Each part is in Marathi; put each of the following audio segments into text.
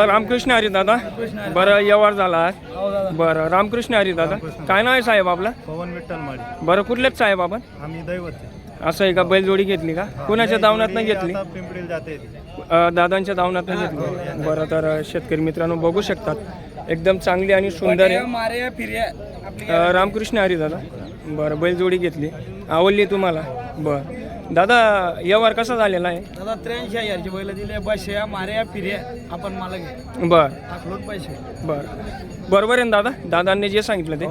रामकृष्ण हरी दादा. बरं व्यवहार झाला आज. बरं रामकृष्ण हरी दादा. काय नाव आहे साहेब आपलं? पवन विठ्ठल माळी. बरं कुठलेच साहेब आपण? आम्ही दैवत. असं आहे का? बैलजोडी घेतली का? कुणाच्या दावणात नाही घेतली? पिंपरीला जाते. दादांच्या दावणात नाही घेतली. बरं तर शेतकरी मित्रांनो बघू शकतात एकदम चांगली आणि सुंदर आहे. रामकृष्ण हरी दादा. बरं बैलजोडी घेतली, आवडली तुम्हाला? बरं दादा व्यवहार कसा झालेला आहे? दादा 83,000ची बैल दिले. बस मार्या फिर्या आपण मला घे. बरं पैसे. बरं बरोबर आहे ना दादा? दादांनी जे सांगितलं ते.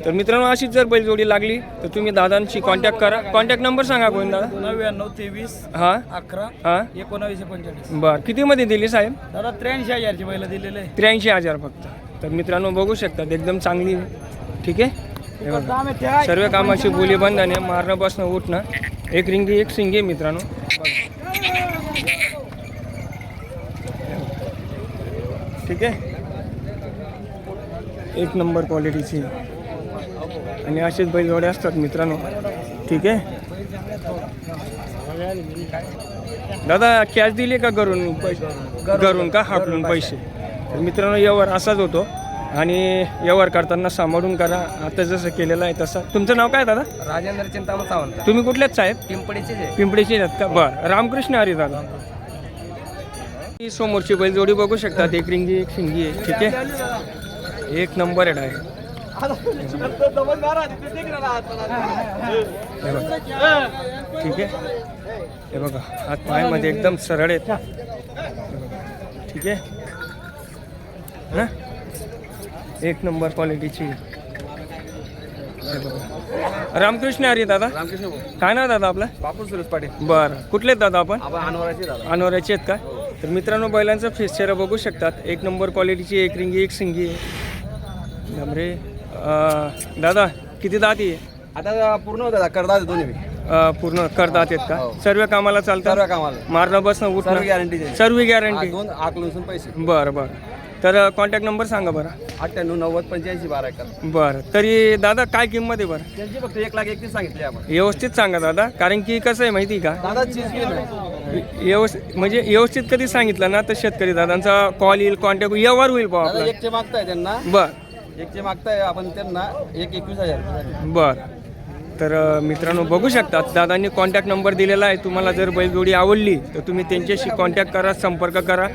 तर मित्रांनो अशीच जर बैलजोडी लागली तर तुम्ही दादांशी कॉन्टॅक्ट करा. कॉन्टॅक्ट नंबर सांगा कोण दादा? 99 23 हां 11 हां 19 45. बरं कितीमध्ये दिली साहेब? दादा 83,000ची बैल दिलेले. 83,000 फक्त. तर मित्रांनो बघू शकतात एकदम चांगली. ठीक आहे. हे बघा. सर्व कामाची बोली बंधने मारणं बसणं उठणं एक रिंगी एक सिंगी मित्रांनो. ठीक आहे. एक नंबर क्वालिटीची आणि असेच बैलजोडे असतात मित्रांनो. ठीक आहे. दादा कॅश दिली का घरून पैसे? घरून का हाकलून पैसे? तर मित्रांनो व्यवहार असाच होतो आणि व्यवहार करताना सांभाळून करा. आता जसं केलेलं आहे तसं. तुमचं नाव काय दादा? राजेंद्र चिंतामण सावंत. तुम्ही कुठलेच साहेब? पिंपळीचे. पिंपळीचे आहेत का? बरं रामकृष्ण हरी दादा. ही समोरची बैलजोडी बघू शकतात एक रिंगी एक शिंगी आहे. ठीक आहे. एक नंबर आहे डायरेक्ट. ठीक आहे. हे बघा हात पायामध्ये एकदम सरळ आहेत. ठीक आहे ना. एक नंबर क्वालिटीची. रामकृष्ण हरी दादा. रामकृष्ण काय ना दादा आपलं? बापू सुरेश पाटील. बरं कुठले आहेत दादा आपण? अनवराचे दादा. अनोऱ्याचे आहेत का? तर मित्रांनो बैलांचं फेस चेहरा बघू शकतात. एक नंबर क्वालिटीची एक रिंगी एक सिंगी नंबरे. दादा किती दाती आहे? आता पूर्ण होता करदा दोन्ही. पूर्ण करतात आहेत का? सर्व कामाला चालतात? सर्व कामाला. मारणं बसणं उठणं गॅरंटी. सर्व गॅरंटी. दोन आकलून पैसे. बरं बरं. तर कॉन्टॅक्ट नंबर सांगा बरं. 98 90 85 12. बरं तरी दादा काय किंमत आहे बरं? त्यांची फक्त 1,31,000 सांगितले आपण. व्यवस्थित सांगा दादा, कारण की कसं आहे माहिती का? दादा चीज व्यवस्थित म्हणजे व्यवस्थित कधी सांगितलं ना तर शेतकरी दादांचा कॉल येईल, कॉन्टॅक्ट व्यवहार होईल पाहा दादा आपला. एकचे मागताय त्यांना. बरं एकचे मागताय आपण त्यांना 21,000. बरं. तर मित्रांनो बघू शकतात दादांनी कॉन्टॅक्ट नंबर दिलेला आहे. तुम्हाला जर बैलजोडी आवडली तर तुम्ही त्यांच्याशी कॉन्टॅक्ट करा, संपर्क करा.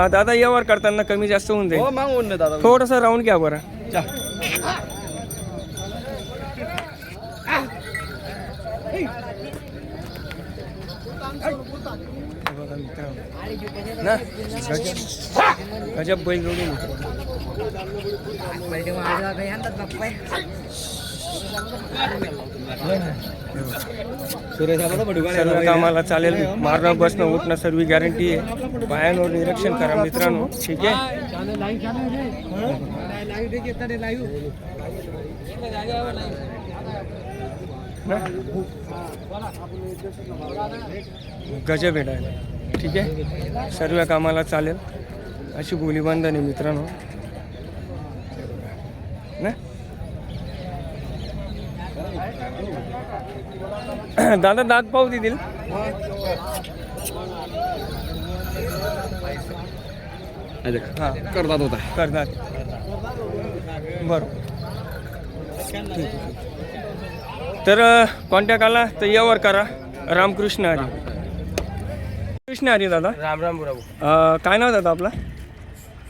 दादा व्यवहार करताना कमी जास्त होऊन जाईल. हो मागून ना दादा. थोडंसं राऊंड घ्या बरं. बघा मित्रांनो ना गजब बैलजोडी सर्व कामाला चालेल. मारणं बसणं उठणं सर्व गॅरंटी आहे. पायांवर निरीक्षण करा मित्रांनो. ठीक आहे. गजब भेटायला. ठीक आहे. सर्व कामाला चालेल अशी बोलीबंधन आहे मित्रांनो ना. दादा दात पाहू देतील? हां करतात होता. करतात. बरं ठीक आहे. तर कॉन्टॅक्ट आला तर यावर करा. रामकृष्ण हरी. कृष्ण हरी दादा. राम राम बुराबू. काय नाव दादा आपला?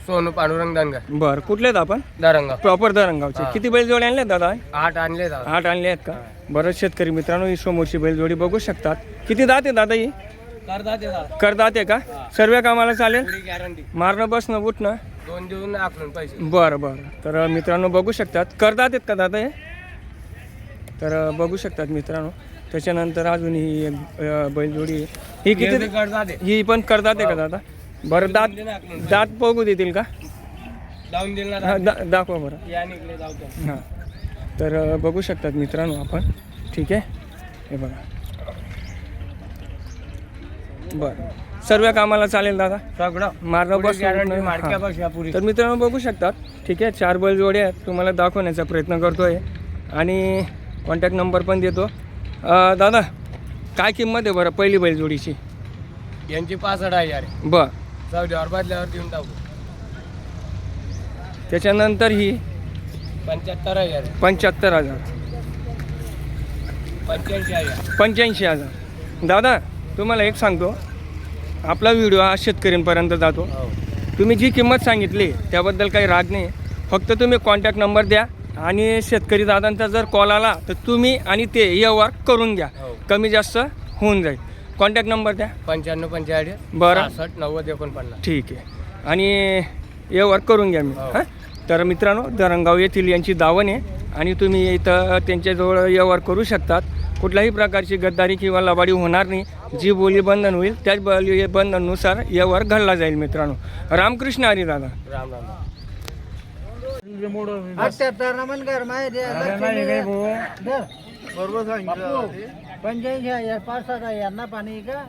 सोनू पांडुरंग दानगर. बरं कुठले आहेत आपण? दारंगा. प्रॉपर दरंगावचे. किती बैलजोडी आणले दादा? 8 आणले दादा. 8 आणले आहेत का? बरं शेतकरी मित्रांनो ही समोरची बैलजोडी बघू शकतात. किती दात आहे दादा ही? करदात आहे का? सर्व कामाला चालेल. गॅरंटी. मारणं बसणं उठणं 2 देऊन आकलून पैसे. बरं बरं. तर मित्रांनो बघू शकतात करदात आहेत का दादा हे? तर बघू शकतात मित्रांनो. त्याच्यानंतर अजून ही एक बैलजोडी आहे. ही किती? ही पण करदात आहे का दादा? बरं दात बघू देतील का? लावून दिला. हां दाखवा बरं. या निघले जाऊ. हां तर बघू शकतात मित्रांनो आपण. ठीक आहे. हे बघा. बरं सर्व कामाला चालेल दादा. सगळं मारणं बस. तर मित्रांनो बघू शकतात. ठीक आहे. 4 बैलजोडी आहेत. तुम्हाला दाखवण्याचा प्रयत्न करतोय आणि कॉन्टॅक्ट नंबर पण देतो. दादा काय किंमत आहे बरं पहिली बैलजोडीची? यांची 65,000. बरं चौद्यावर बदल्यावर देऊन टाकू. त्याच्यानंतर ही 75,000 75,000 85,000. 85,000. दादा तुम्हाला एक सांगतो, आपला व्हिडिओ हा शेतकऱ्यांपर्यंत जातो. तुम्ही जी किंमत सांगितली त्याबद्दल काही राग नाही. फक्त तुम्ही कॉन्टॅक्ट नंबर द्या आणि शेतकरी दादांचा जर कॉल आला तर तुम्ही आणि ते व्यवहार करून घ्या. कमी जास्त होऊन जाईल. कॉन्टॅक्ट नंबर द्या. 95 45 बरं 66 90 49. ठीक आहे. आणि व्यवहार करून घ्या मी. हां तर मित्रांनो धरणगाव येथील यांची दावण आहे आणि तुम्ही इथं त्यांच्याजवळ व्यवहार करू शकतात. कुठल्याही प्रकारची गद्दारी किंवा लबाडी होणार नाही. जी बोली बंधन होईल त्याच बोली बंधननुसार व्यवहार घडला जाईल. मित्रांनो रामकृष्ण हरी दादा. राम राम. 78 नमन कर माहिती बरोबर सांगितलं. 85,000 5,000 ना पाणी का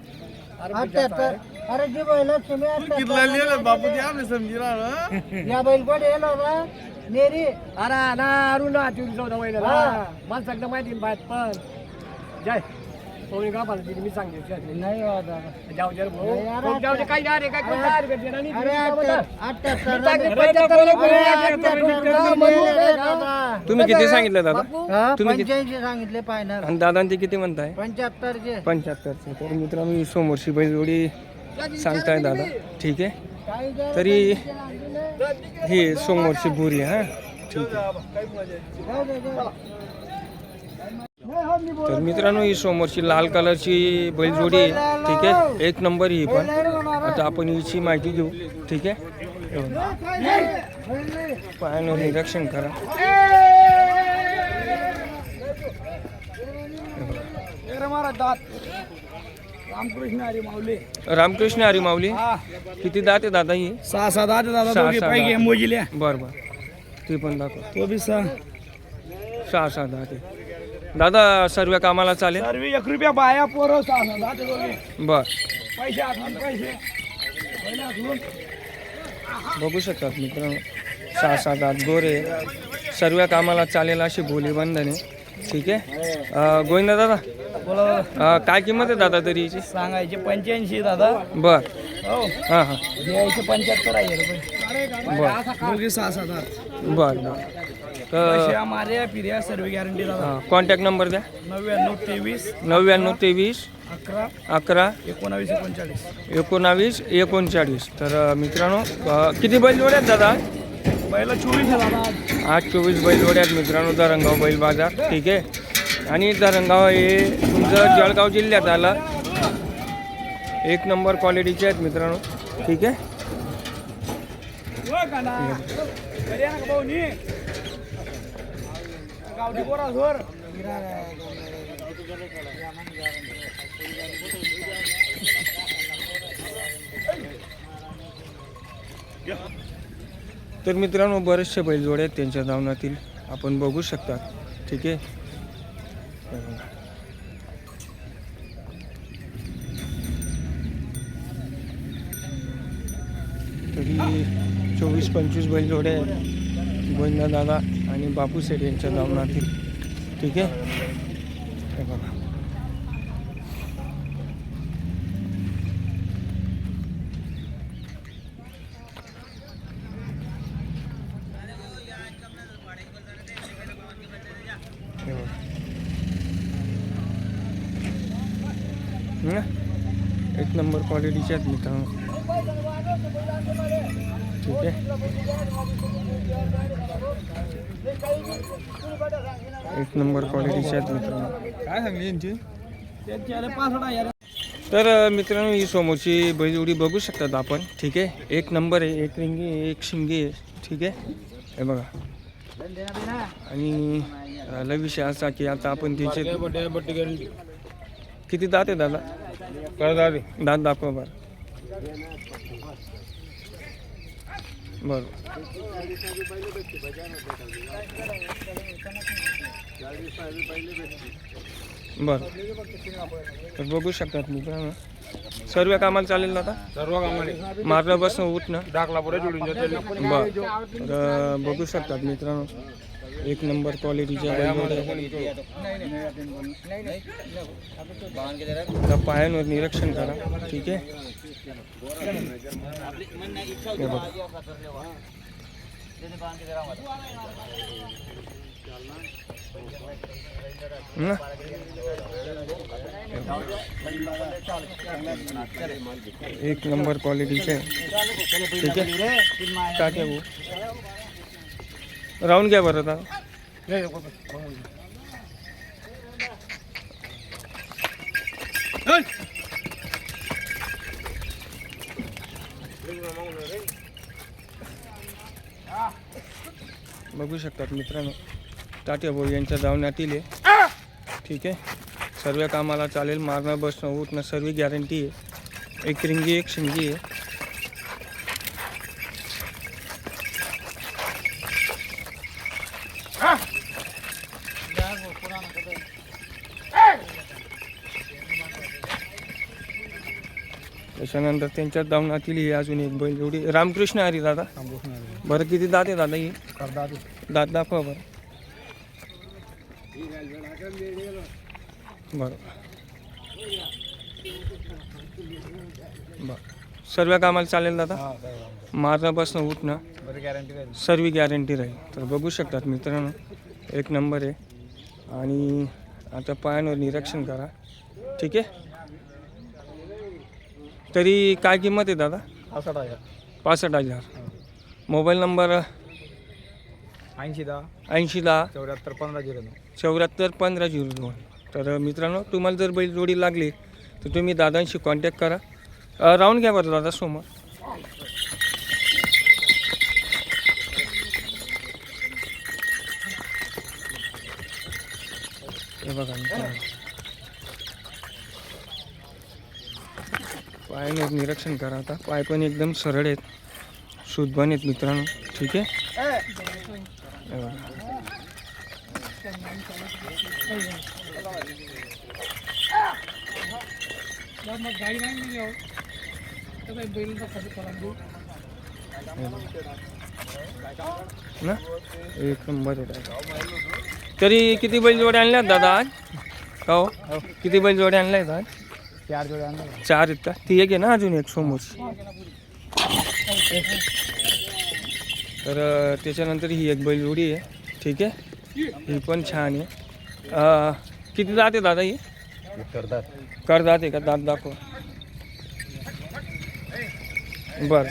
78. अरे जी बैल तुम्ही बापू द्या समजी या बैल कोण येलो ना नेरी अरे ना अरुणा चोरी चौदा महिना मला सगळं माहिती बाहेर पण जय कोणी का मला मी सांगितलं नाही हो दादा. जाऊ जर जाऊ दे काही नाही काय कोण तयार करते ना अरे 78 तुम्ही किती सांगितलं दादा? तुम्ही किती 85 सांगितले फायनल. आणि दादा ते किती म्हणताय? 75 चे 75. तर मित्रांनो ही समोरची बैलजोडी सांगताय दादा. ठीक आहे. काही जर तरी ही समोरची बुरी हां ठीक आहे. जाऊ दे, जाऊ दे. तर मित्रांनो ही समोरची लाल कलरची बैलजोडी आहे. ठीक आहे. एक नंबर ही पण. आता आपण हिची माहिती घेऊ. ठीक आहे. हे बघा. पायानं निरीक्षण करा. रामकृष्ण हरी माऊली. रामकृष्ण हरी माऊली. किती दात आहे दादा ही? 6 दादा दादा सहा, दोघे सहा पाहिजे दात. मोजिल्या. बरं बरं ती पण दाखव. तो बी 6 6 दात आहे. दादा सर्व कामाला चालेल? सर्व 1 रुपया बाया पोरं 6 दादा दोघे बर पैसे आठवून पैसे पहिले आठवून. बघू शकतात मित्रांनो 6 दात गोरे सर्व कामाला चालेल अशी बोली बंधन आहे. ठीक आहे. गोविंदा दादा बोला काय किंमत आहे दादा तरी हिची? सांगायचे 85 दादा. बर हो हां हां द्यायचे 75,000 रुपये. बर दोघे 6 दादा. बर बर पैसे तर मारे फिर्या सर्व गॅरंटी दादा. कॉन्टॅक्ट नंबर द्या. 99 23 99 23 11 11 19 39. 19 39. तर मित्रांनो किती बैलजोड्या आहेत दादा? पहिला 24 आहे दादा. आज 24 बैलजोड्या आहेत मित्रांनो धरणगाव बैल बाजार. ठीक आहे. आणि धरणगाव हे तुमचं जळगाव जिल्ह्यात आलं. एक नंबर क्वालिटीचे आहेत मित्रांनो. ठीक आहे. गावठी पोरा जोर. तर मित्रांनो बरेचसे बैलजोडे आहेत त्यांच्या धावनातील आपण बघू शकता. ठीक आहे. तरी 24-25 बैलजोडे आहेत गोविंदा दादा आणि बापू सेठ यांच्या धावनातील. ठीक आहे. हे बघा एक नंबर क्वालिटीचे आहेत मित्रांनो. ठीक आहे. एक नंबर क्वालिटीचे आहेत मित्रांनो. काय सांगली यांची? त्यांची आले 65,000. तर मित्रांनो ही समोरची बैलजोडी बघू शकतात आपण. ठीक आहे. एक नंबर आहे. एक रिंगी आहे, एक शिंगी आहे. ठीक आहे. हे बघा. आणि राहिला विषय असा की आता आपण तिचे किती दात आहे दादा? दात दाखवा बरं. बरं बरं. तर बघू शकतात मित्रांनो सर्व कामाला चालेल ना? आता सर्व कामाने मारलं बसणं उठणं दाखला पुढे जोडून जाते. बरं. तर बघू शकतात मित्रांनो एक नंबर क्वालिटीच्या बैलजोड्या. आता पायांवर निरीक्षण करा. ठीक आहे. हे बघा. ना? एक नंबर क्वालिटीचे. ठीक आहे. टाक्या भाऊ राऊंड घ्या बरं आता. बघू शकतात मित्रांनो, टाट्या भाऊ यांच्या धावण्यातील आहे. ठीक आहे. सर्व कामाला चालेल. मारणं बसणं उठणं सर्व गॅरंटी आहे. एक रिंगी एक शिंगी आहे. त्याच्यानंतर त्यांच्यात धावण्यातील ही अजून एक बैलजोडी रामकृष्ण हरी दादा. बरं किती दात आहे दादा ही? दात दाखवा बरं. बरं सर्व कामाला चालेल दादा. मारणं बसणं उठणं सर्व गॅरंटी राहील. तर बघू शकतात मित्रांनो, एक नंबर आहे. आणि आता पायांवर निरीक्षण करा. ठीक आहे. तरी काय किंमत आहे दादा? 65,000. Mobile number 8010 8010 74 741502. तर मित्रांनो, तुम्हाला जर बैलजोडी लागली तर तुम्ही दादांशी कॉन्टॅक्ट करा. राऊंड घ्या बरं दादा समोर. हे बघा मित्रांनो, पायावर निरीक्षण करा. आता पाय पण एकदम सरळ आहेत, शुद्धबन आहेत मित्रांनो. ठीक आहे. हे बघा. ना एक नंबर आहे. तरी किती बैलजोड्या आणल्यात दादा आज? हो किती बैलजोड्या आणल्यात आज? 4 जोड्या आणल्या. 4 आहेत का? ती एक आहे ना अजून एक समोरची. तर त्याच्यानंतर ही एक बैलजोडी आहे. ठीक आहे. ही पण छान आहे. किती दात आहे दादा ही? करदात आहे का? दात दाखव. बरं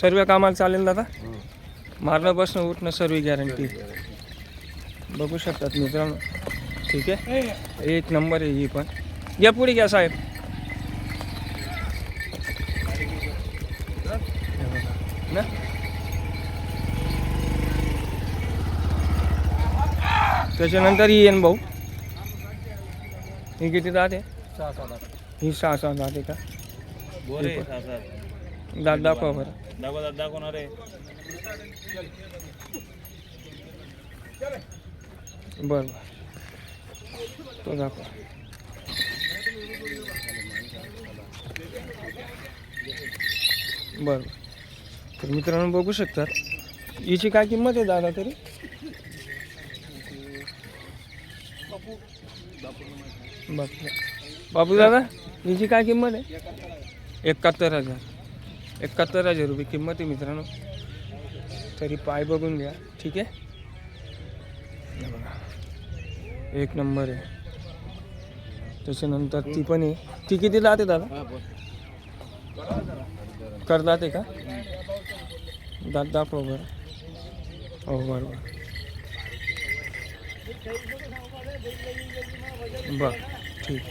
सर्व कामाला चालेल दादा. मारणं बसणं उठणं सर्व गॅरंटी. बघू शकतात मित्रांनो. ठीक आहे. एक नंबर आहे ही पण. या पुढे घ्या साहेब. ना त्याच्यानंतर ही येईन भाऊ. ही किती दात आहे? 6-7 ही 6-7 दात आहे का? दात दाखवा बरं. दाखवणार आहे. बरं तो दाखवा. बरं. तर मित्रांनो बघू शकतात. हिची काय किंमत आहे दादा तरी? बापू दादा हिची काय किंमत आहे? 71,000. 71,000 रुपये किंमत आहे मित्रांनो. तरी पाय बघून घ्या. ठीक आहे. एक नंबर आहे. त्याच्यानंतर ती पण आहे. ती किती दात आहे दादा? करदात आहे का? दात दाखवा बरं. हो बरोबर. बरं ठीक.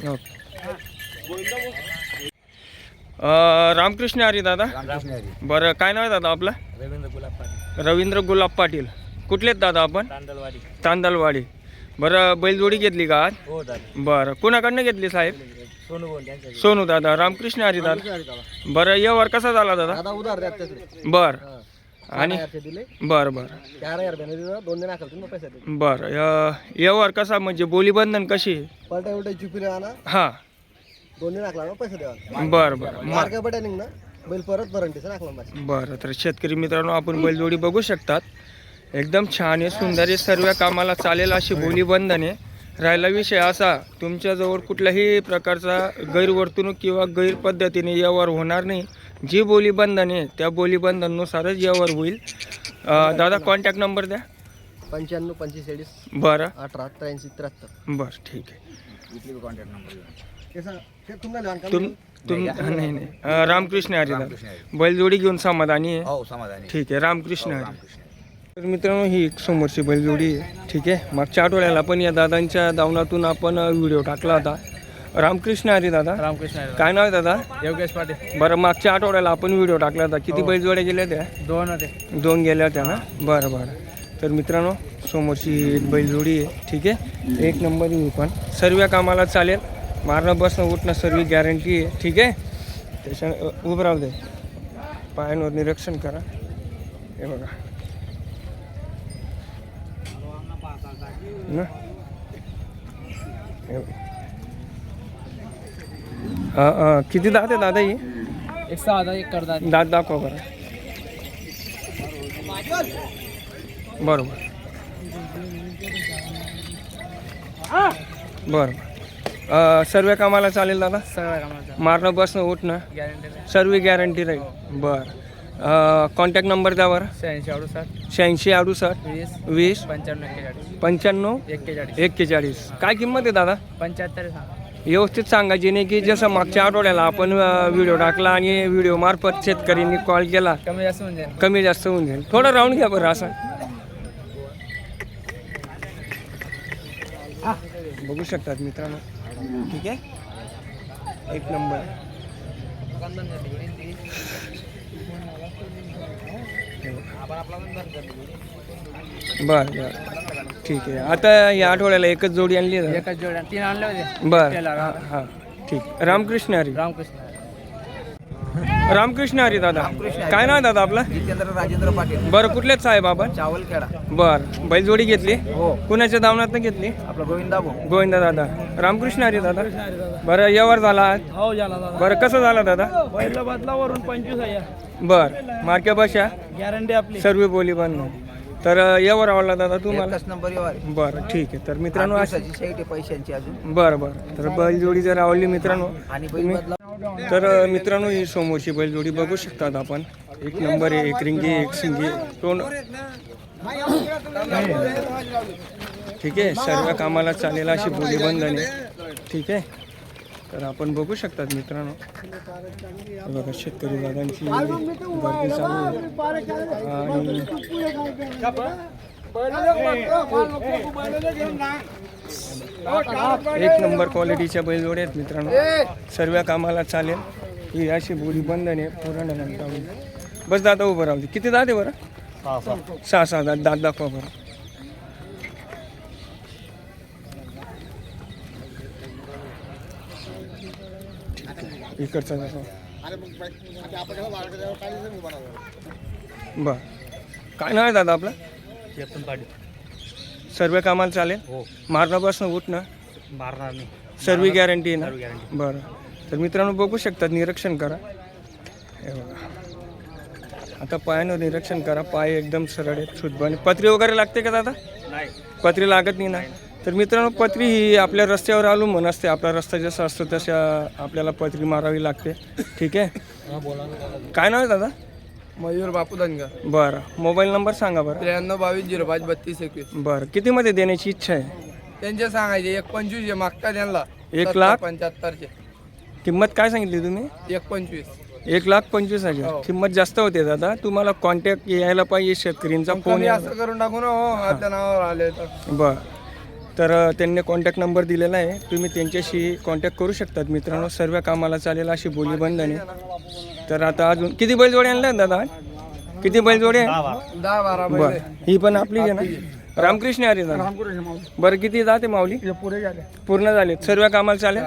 ओके. रामकृष्ण हरी दादा. बरं काय नाव आहे दादा आपलं? रवींद्र गुलाब पाटील. कुठलेत दादा आपण? तांदलवाडी. बरं बैलजोडी घेतली का आज? बरं कोणाकडनं घेतली साहेब? सोनू दादा. रामकृष्ण हरी दादा. बरं व्यवहार कसा झाला दादा? बरं आणि दिले बरं बरं 11,000 दिले 2 दिन आकल तुम्ही पैसे दिले बरं यावर कसा म्हणजे बोलीबंधन कशी आहे? पलटा उलटा चुपी आणा हां 2 दिन आकला पैसे द्यावा बरं बरं मार्ग बड्या निघ ना बैल परत भरंटीचं नाकला माझी बरं तर शेतकरी मित्रांनो आपण बैलजोडी बघू शकतात एकदम छान आहे सुंदर आहे सर्व कामाला चालेल अशी बोलीबंधन आहे. राहिला विषय असा तुमच्याजवळ कुठल्याही प्रकारचा गैरवर्तणूक किंवा गैरपद्धतीने यावर होणार नाही. जी बोलीबंधन आहे त्या बोलीबंधनानुसारच यावर होईल. दादा कॉन्टॅक्ट नंबर द्या. 95 45 बरं 18 83 73 बरं ठीक आहे. तुम नाही नाही रामकृष्ण हरी दादा बैलजोडी घेऊन समाधानी आहे. हो समाधानी ठीक आहे रामकृष्ण हरी. तर मित्रांनो ही एक समोरची बैलजोडी आहे. ठीक आहे मागच्या आठवड्याला पण या दादांच्या दावणातून आपण व्हिडिओ टाकला होता. रामकृष्ण हरी दादा रामकृष्ण काय नाव आहे दादा? योगेश पाटील बरं मागच्या आठवड्याला आपण व्हिडिओ टाकला होता किती बैलजोड्या गेल्या त्या? 2 होते 2 गेल्या होत्या ना. बरं बरं तर मित्रांनो समोरची एक बैलजोडी आहे. ठीक आहे एक नंबर ही पण सर्व कामाला चालेल. मारणं बसणं उठणं सर्व गॅरंटी आहे. ठीक आहे त्याच्या उभं राहू दे पायांवर निरीक्षण करा. हे बघा ना किती दात आहे दादा ही? एक 6 एक करदा दात दाखवा बरं. बरोबर बरं सर्व कामाला चालेल दादा. सगळ्या कामाचा मारणं बसणं उठणं गॅरंटी सर्व गॅरंटी राहील. बरं कॉन्टॅक्ट नंबर द्या बरं. 86 86 68 20 95 95 41 काय किंमत आहे दादा? 75 सांगा व्यवस्थित सांगायची नाही की जसं मागच्या आठवड्याला आपण व्हिडिओ टाकला आणि व्हिडिओ मार्फत शेतकऱ्यांनी कॉल केला कमी जास्त होऊन जाईल. कमी जास्त होऊन जाईल. थोडं राऊंड घ्या बरं असं बघू शकतात मित्रांनो. ठीक आहे एक नंबर. बरं बरं ठीक आहे. आता या आठवड्याला एकच जोडी आणली आहे. एकच जोड्या 3 आणले होते बरं हां ठीक रामकृष्ण हरी. रामकृष्ण हरी दादा काय नाव आहे दादा आपलं? जितेंद्र राजेंद्र पाटील बरं कुठलेच साहेब आपण? चावलखेडा बरं बैलजोडी घेतली हो कुणाच्या दावणात घेतली? आपला गोविंदाबो गोविंदा दादा रामकृष्ण हरी दादा. बरं यावर झाला आज? हो झाला दादा बरं कसं झालं दादा? पहिला बदलावरून 25 बरं मार्के बशा गॅरंटी आपली सर्व बोली बंद तर यावर आवडला दादा तुम्हाला? नंबर येणार बरं ठीक आहे. तर मित्रांनो पैशांची अजून बरं बरं तर बैलजोडी जर आवडली मित्रांनो आणि तर मित्रांनो ही समोरची बैलजोडी बघू शकतात आपण. एक नंबर आहे एक रिंगी एक सिंगी तोंड. ठीक आहे सर्व कामाला चालेल अशी बोली बंधन आहे. ठीक आहे तर आपण बघू शकतात मित्रांनो. बघा शेतकरी दादांची गर्दी चालू आहे. आणि एक नंबर क्वालिटीच्या बैलजोड्या आहेत मित्रांनो. सर्व कामाला चालेल ही अशी बोली बंधन आहे. पुराण बस दादा उभं राहू दे. किती दात आहे बरं? 6 दात दाखवा बरं. इकडचा दाखवा. बर काय नाव आहे दादा आपलं? सर्व कामाला चालेल. मारणं बसणं उठणं मारणार नाही सर्व गॅरंटी आहे ना. बरं तर मित्रांनो बघू शकतात निरीक्षण करा. हे बघा आता पायानं निरीक्षण करा. पाय एकदम सरळ आहेत शुद्धवाने. पत्री वगैरे लागते का दादा? नाही पत्री लागत नाही ना. तर मित्रांनो पत्री ही आपल्या रस्त्यावर अवलंबून असते. आपला रस्ता जसा असतो तशा आपल्याला पत्री मारावी लागते. ठीक आहे काय नाव आहे दादा? मयूर बापू धनगर बरं मोबाईल नंबर सांगा बरं. 93 22 05 32 21 बरं कितीमध्ये देण्याची इच्छा आहे? त्यांचे सांगायचे 1.25 मागता त्यांना 1,75,000 किंमत काय सांगितली तुम्ही? 1.25 1,25,000 किंमत जास्त होते दादा. तुम्हाला कॉन्टॅक्ट यायला पाहिजे शेतकऱ्यांचा फोन. असं करून टाकू ना हो आपल्या नावावर आले तर. बरं तर त्यांनी कॉन्टॅक्ट नंबर दिलेला आहे. तुम्ही त्यांच्याशी कॉन्टॅक्ट करू शकतात मित्रांनो. सर्व कामाला चालेल अशी बोली बंधन आहे. तर आता अजून किती बैलजोडे आणल्या दादा? किती बैलजोडे? 10-12 बरं ही पण आपलीच आहे ना. रामकृष्ण हरी दादा. बरं किती जाते माऊली? पूर्ण झाले सर्व कामाला चालेल.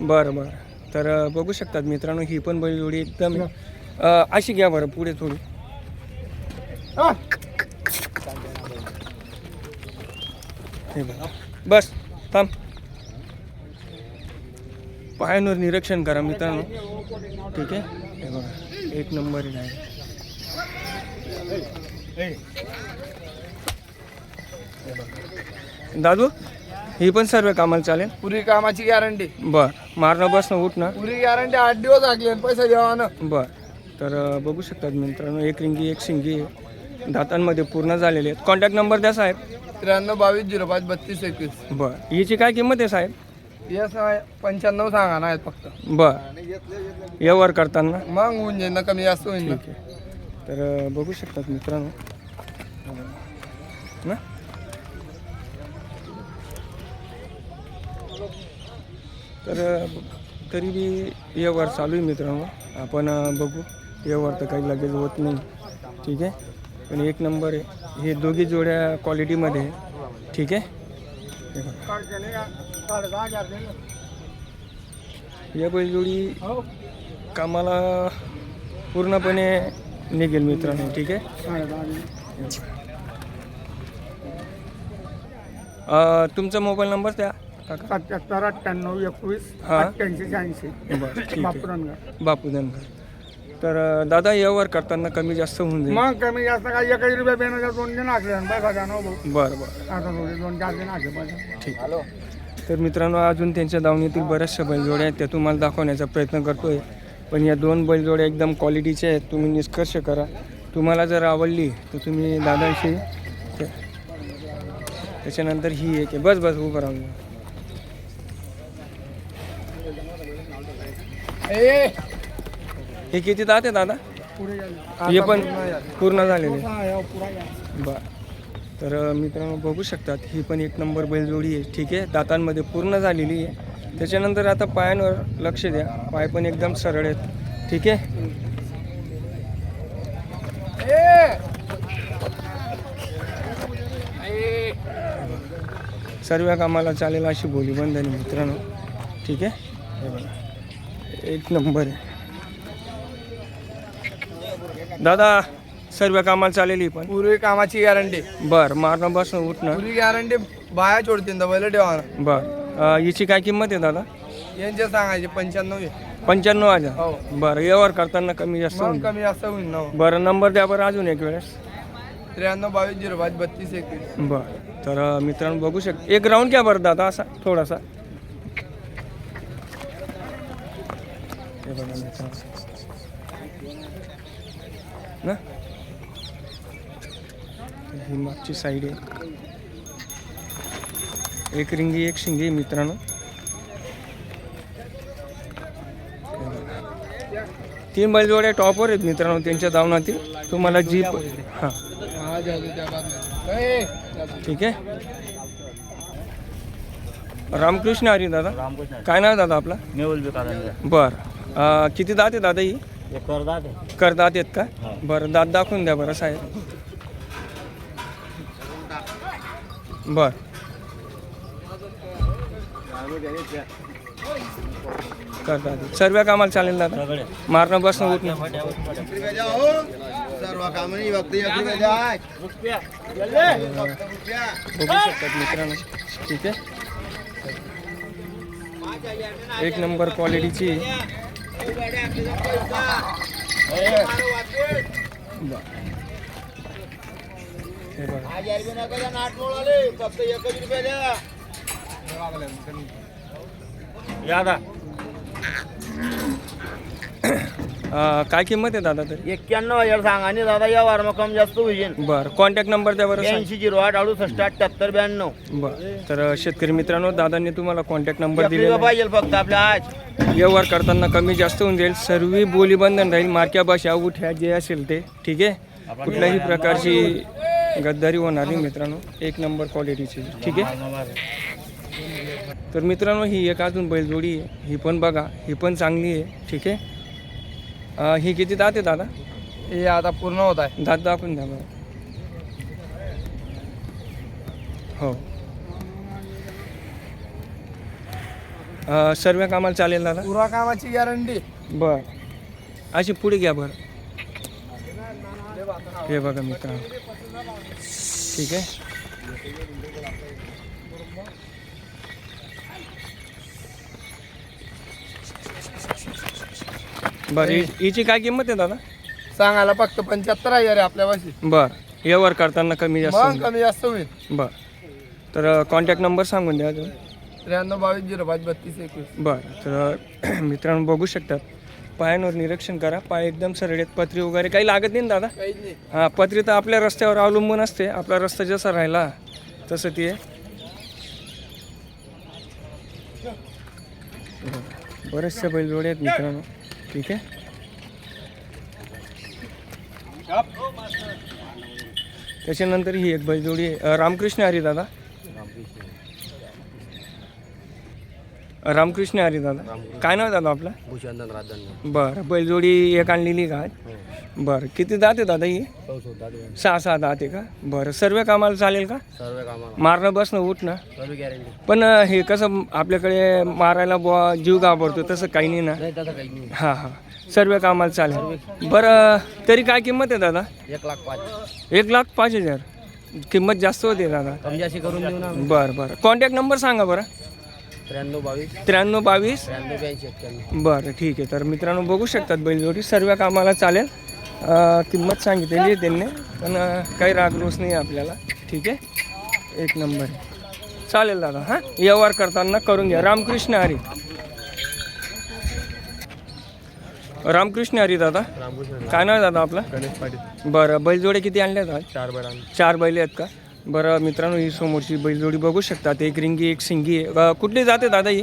बरं बरं तर बघू शकतात मित्रांनो ही पण बैलजोडी एकदम अशी घ्या बरं पुढे थोडी. हे बघा बस थांब पायांवर निरीक्षण करा मित्रांनो ठीक आहे हे बघा एक नंबर आहे दादू ही पण सर्व कामाला चालेल पुरी कामाची गॅरंटी बर मारणं बसणं उठणं पुरी गॅरंटी 8 दिवस लागले पैसे देवा ना बर तर बघू शकतात मित्रांनो एक रिंगी एक शिंगी आहे. दातांमध्ये पूर्ण झालेले आहेत कॉन्टॅक्ट नंबर द्या साहेब 93 22 05 32 21 बर हिची काय किंमत आहे साहेब येस 95 सांगा ना आहेत फक्त बर व्यवहार करताना मग होऊन जाईल ना कमी जास्त होईल ना ठीक आहे तर बघू शकतात मित्रांनो ना तर तरी बी व्यवहार चालू आहे मित्रांनो आपण बघू व्यवहार तर काही लगेच होत नाही ठीक आहे पण एक नंबर आहे हे दोघी जोड्या क्वालिटीमध्ये आहे ठीक आहे हे बघा. या बैलजोडी कामाला पूर्णपणे निघेल मित्रांनो ठीक आहे तुमचा मोबाईल नंबर द्या काका 77 98 21 हा. 88 86 बरं ठीक आहे बापुरानगर. बापू धनगर तर दादा व्यवहार करताना कमी जास्त होऊन जाईल मग कमी जास्त काय 1 रुपया बेनाच्या 2 दिन आखले बघा जाणं भाऊ बरं बरं आता थोडे 2-4 दिन आखे पाहिजे ठीक तर मित्रांनो अजून त्यांच्या दावणीतील बऱ्याचशा बैलजोड्या आहेत त्या तुम्हाला दाखवण्याचा प्रयत्न करतोय पण या 2 बैलजोड्या एकदम क्वालिटीच्या आहेत तुम्ही निष्कर्ष करा तुम्हाला जर आवडली तर तुम्ही दादांशी त्याच्यानंतर ही एक आहे बस बस उभं राहून हे किती दात आहे दादा हे पण पूर्ण झालेले बर तर मित्रांनो बघू शकतात ही पण एक नंबर बैलजोडी आहे ठीक आहे दातांमध्ये पूर्ण झालेली आहे त्याच्यानंतर आता पायांवर लक्ष द्या पाय पण एकदम सरळ आहेत ठीक आहे सर्व कामाला चालेल अशी बोली बंधनी मित्रांनो ठीक आहे हे बघा. एक नंबर आहे दादा सर्व कामाला चालेल ही पण पुरी कामाची गॅरंटी बर मारणं बसणं उठणं पुरी गॅरंटी बाया सोडतील तर बैल ठेवा ना बर हिची काय किंमत आहे दादा यांचे सांगायचे 95 आहे. 95,000 हो बरं व्यवहार करताना कमी जास्त मग होईल कमी जास्त होईल ना बरं नंबर द्या बरं अजून एक वेळेस 93 22 05 32 21 बरं तर मित्रांनो बघू शकता एक राऊंड घ्या बरं दादा असा थोडासा हे बघा मित्रांनो ना ही मागची साईड आहे एक रिंगी एक शिंगी आहे मित्रांनो हे बघा. 3 बैलजोड्या टॉपवर आहेत मित्रांनो त्यांच्या दावणातील तुम्हाला जी हां हा जादू त्या बातम्या ठीक आहे रामकृष्ण हरी दादा काय नाव दादा आपला मेहुल बिकारांचा बर किती दात आहे दादा ही एक करदात आहे करदात आहेत का बरं दात दाखवून द्या बरं साहेब बर करतात सर्व कामाला चालेल दादा सगळे मारणं बसणं उठणं सर्व कामानी वक्ती जाय बघू शकतात मित्रांनो ठीक आहे एक नंबर क्वालिटीची हे बघा यादा काय किंमत आहे दादा तरी 91,000 सांगा आणि दादा या वार मग कम जास्त होईल बरं कॉन्टॅक्ट नंबर द्या बरं साहेब. 80 08 68 78 92 बरं तर शेतकरी मित्रांनो दादांनी तुम्हाला कॉन्टॅक्ट नंबर दिलेला आहे. पाहिजे फक्त आपल्या आज व्यवहार करताना कमी जास्त होऊन जाईल सर्व बोलीबंधन राहील मार्क्या भाषा उठ्या जे असेल ते ठीक आहे कुठल्याही प्रकारची गद्दारी होणार नाही मित्रांनो एक नंबर क्वालिटीची ठीक आहे तर मित्रांनो ही एक अजून बैलजोडी आहे ही पण बघा ही पण चांगली आहे ठीक आहे ही किती दात आहे दादा हे आता पूर्ण होत आहे दात दाखवून द्या बरं हो सर्व कामाला चालेल दादा पुरा कामाची गॅरंटी बर अशी पुढे घ्या बरं हे बघा मित्रांनो, ठीक आहे. बरं हिची काय किंमत आहे दादा? सांगायला फक्त 75,000 आहे आपल्या पाशी. बरं व्यवहार करताना कमी जास्त मग होऊन कमी जास्त होईल. जाईल. बरं तर कॉन्टॅक्ट नंबर सांगून द्या अजून. 93 22 05 32 21. बरं तर मित्रांनो बघू शकतात, पायांवर निरीक्षण करा. पाय एकदम सरळ आहेत, पत्री वगैरे काही लागत नाही ना दादा? काहीच नाही. हां पत्री तर आपल्या रस्त्यावर अवलंबून असते, आपला रस्ता जसा राहिला तसं ती आहे. बरेचसे बैलजोडे आहेत मित्रांनो, ठीक आहे. त्याच्यानंतर ही एक बैलजोडी आहे. रामकृष्ण हरी दादा, रामकृष्ण हरी दादा, काय नाव दादा आपलं? भूषणधन राजधानी. बरं बैलजोडी एक आणलेली का? बरं किती दात आहे दादा ही? 6 दात आहे का? बरं सर्व कामाला चालेल का? सर्व कामाला मारणं बसणं उठणं सर्व गॅरंटी. पण हे कसं आपल्याकडे मारायला बुवा जीव घाबरतो तसं काही नाही ना? नाही तसं काही नाही. हां हां सर्व कामाला चालेल. बरं तरी काय किंमत आहे दादा? 1,05,000. 1,05,000 किंमत जास्त होते दादा. कमी जास्त करून देऊ ना. बरं बरं कॉन्टॅक्ट नंबर सांगा बरं. 93 22 93 22. 93 82 91. बरं ठीक आहे. तर मित्रांनो बघू शकतात बैलजोडी सर्व कामाला चालेल. किंमत सांगितलेली आहे त्यांनी, पण काही रागरोस नाही आपल्याला, ठीक आहे. एक नंबर आहे, चालेल दादा. हां व्यवहार करताना करून घ्या. रामकृष्ण हरी, रामकृष्ण हरी दादा, काय नाव आहे दादा आपलं? गणेश पाटील. बरं बैलजोडे किती आणले आहेत? 4 बैल. 4 बैल आहेत का? बरं मित्रांनो ही समोरची बैलजोडी बघू शकतात, एक रिंगी एक सिंगी आहे. कुठली जाते दादा ही?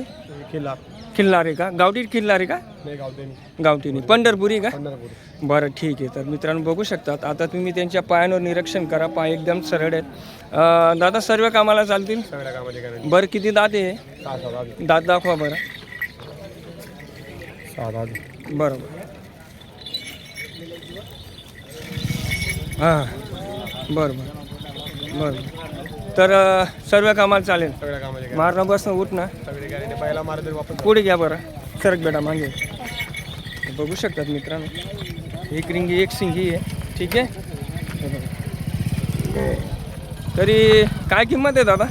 किल्ला. खिल्लारे का? गावठी खिल्लारे का? नाही गावदेनी. गावठीने पंढरपुरी का? पंढरपूर. बरं ठीक आहे. तर मित्रांनो बघू शकतात, आता तुम्ही त्यांच्या पायांवर निरीक्षण करा. पाय एकदम सरळ आहेत. दादा सर्व कामाला चालतील? सगळ्या कामाची गॅरंटी. बरं किती दात आहे? 6 दात. दात दाखवा बरं. 6 दात. बरोबर. हां बरं बरं बरं. तर सर्व कामाला चालेल? सगळ्या कामाची मारणं बसणं उठणं सगळी गॅरंटी. पहिला मारतरी वापस. पुढे घ्या बरं, सरक बेटा मागे. बघू शकतात मित्रांनो, एक रिंगी एक सिंगी आहे, ठीक आहे. हे बघा. तरी काय किंमत आहे दादा?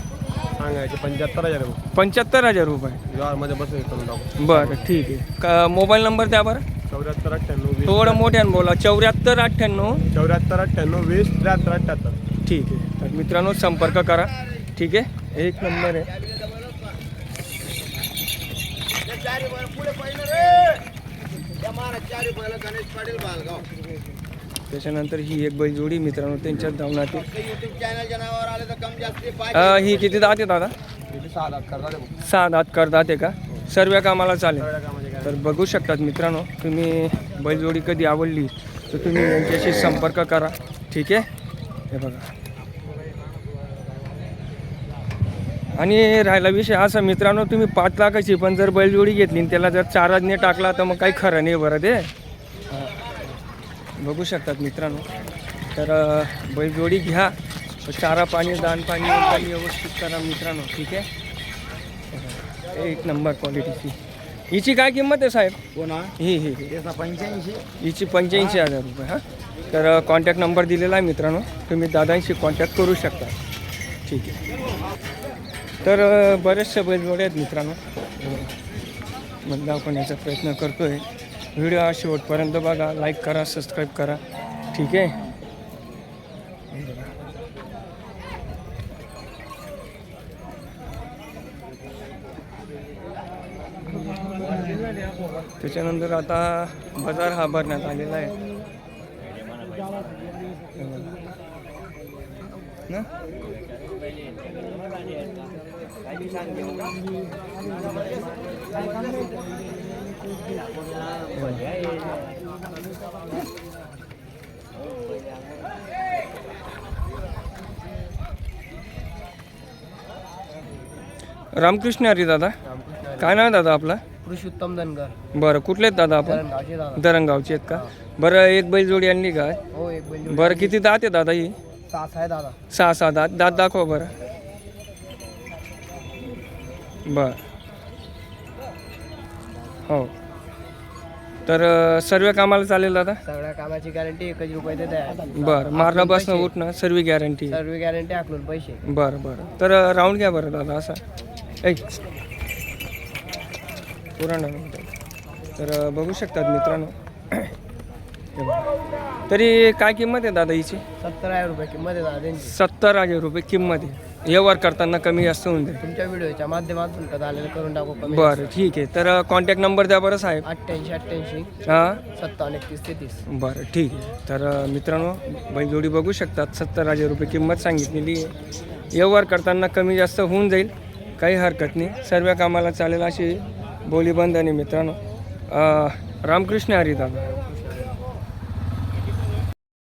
सांगायचे 75,000 रुपये. 75,000 रुपये. व्यवहारमध्ये बसून करून टाकू. बरं ठीक आहे. का मोबाईल नंबर द्या बरं. 74 98 20. थोडं मोठ्यानं बोला. 74 98. 74 98 20 73 78. ठीक आहे. तर मित्रांनो संपर्क करा, ठीक आहे. एक नंबर आहे. त्याच्यानंतर ही एक बैलजोडी मित्रांनो त्यांच्यात धावण्यात. ही किती दात आहे दादा? 6 दात करतात. 6 दात करदात आहे का? सर्व कामाला चालेल? सगळ्या कामाची तर बघू शकतात मित्रांनो, तुम्ही बैलजोडी कधी आवडली तर तुम्ही यांच्याशी संपर्क करा, ठीक आहे. हे बघा. आणि राहिला विषय असा मित्रांनो, तुम्ही 5 लाखाची पण जर बैलजोडी घेतली आणि त्याला जर चाराजने टाकला तर मग काही खरं नाही बरं ते. बघू शकतात मित्रांनो. तर बैलजोडी घ्या, चारा पाणी दान पाणी एकदम व्यवस्थित करा मित्रांनो, ठीक आहे. एक नंबर क्वालिटीची. हिची काय किंमत आहे साहेब? कोणा? ही ही त्याचा 85. हिची 85,000 रुपये. हां तर कॉन्टॅक्ट नंबर दिलेला आहे मित्रांनो, तुम्ही दादांशी कॉन्टॅक्ट करू शकता, ठीक आहे. तर बरेचसे बैलजोडे आहेत मित्रांनो, मग दाखवण्याचा प्रयत्न करतो आहे. व्हिडिओ शेवटपर्यंत बघा, लाईक करा, सबस्क्राईब करा, ठीक आहे. त्याच्यानंतर आता बाजार हा भरण्यात आलेला आहे ना. रामकृष्ण हरी दादा, काय नाव आहे दादा आपला? पुरुषोत्तम धनगर. बरं कुठले आहेत दादा आपण? गावचे दादा. दरंगावचे आहेत का? बरं एक बैलजोडी आणली का? हो एक बैल. बरं किती दात आहे दादा ही? 6 आहे दादा. 6 दात. दात दाखवा बरं. बर हो तर सर्व कामाला चालेल दादा. सगळ्या कामाची गॅरंटी 1 रुपये देत आहे. बरं मारणं बसणं उठणं सर्व गॅरंटी. सर्व गॅरंटी आखलून पैसे. बरं बरं तर राऊंड घ्या बरं दादा असा एक पुराणा. तर बघू शकतात मित्रांनो. हे बघा. तरी काय किंमत आहे दादा हिची? 70,000 रुपये किंमत आहे दादा त्यांची. 70,000 रुपये किंमत आहे. व्यवहार करताना कमी जास्त होऊन जाईल. तुमच्या व्हिडिओच्या माध्यमातून का झालेलं करून टाकू कमी. बरं ठीक आहे. तर कॉन्टॅक्ट नंबर द्या बरं साहेब. 88 हां 57 31 33. बरं ठीक आहे. तर मित्रांनो बैलजोडी बघू शकतात. 70,000 रुपये किंमत सांगितलेली आहे. व्यवहार करताना कमी जास्त होऊन जाईल, काही हरकत नाही. सर्व कामाला चालेल अशी बोली बंद. आणि मित्रांनो रामकृष्ण हरी दादा.